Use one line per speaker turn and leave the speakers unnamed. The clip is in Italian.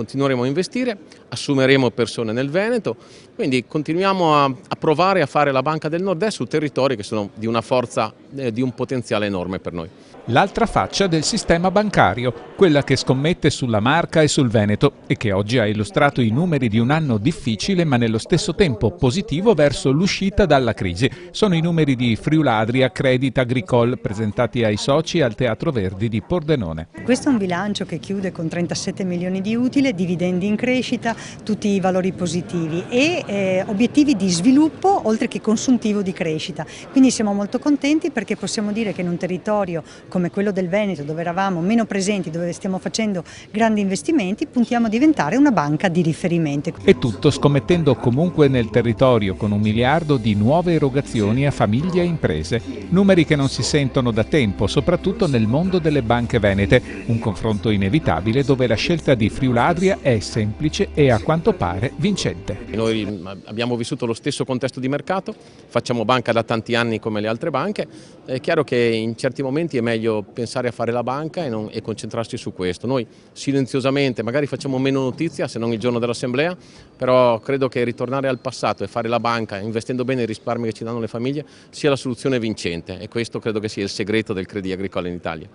continueremo a investire, assumeremo persone nel Veneto, quindi continuiamo a provare a fare la Banca del Nord-Est su territori che sono di una forza, di un potenziale enorme per noi.
L'altra faccia del sistema bancario, quella che scommette sulla Marca e sul Veneto e che oggi ha illustrato i numeri di un anno difficile ma nello stesso tempo positivo verso l'uscita dalla crisi. Sono i numeri di Friuladria Credit Agricole presentati ai soci al Teatro Verdi di Pordenone.
Questo è un bilancio che chiude con 37 milioni di utile, dividendi in crescita, tutti i valori positivi e obiettivi di sviluppo oltre che consuntivo di crescita. Quindi siamo molto contenti perché possiamo dire che in un territorio come quello del Veneto, dove eravamo meno presenti, dove stiamo facendo grandi investimenti, puntiamo a diventare una banca di riferimento.
E tutto scommettendo comunque nel territorio con 1 miliardo di nuove erogazioni a famiglie e imprese. Numeri che non si sentono da tempo, soprattutto nel mondo delle banche venete. Un confronto inevitabile dove la scelta di Friuladria è semplice e a quanto pare vincente.
Noi abbiamo vissuto lo stesso contesto di mercato, facciamo banca da tanti anni come le altre banche. È chiaro che in certi momenti è meglio pensare a fare la banca e concentrarsi su questo. Noi silenziosamente magari facciamo meno notizia se non il giorno dell'assemblea, però credo che ritornare al passato e fare la banca investendo bene i risparmi che ci danno le famiglie sia la soluzione vincente e questo credo che sia il segreto del Crédit Agricole in Italia.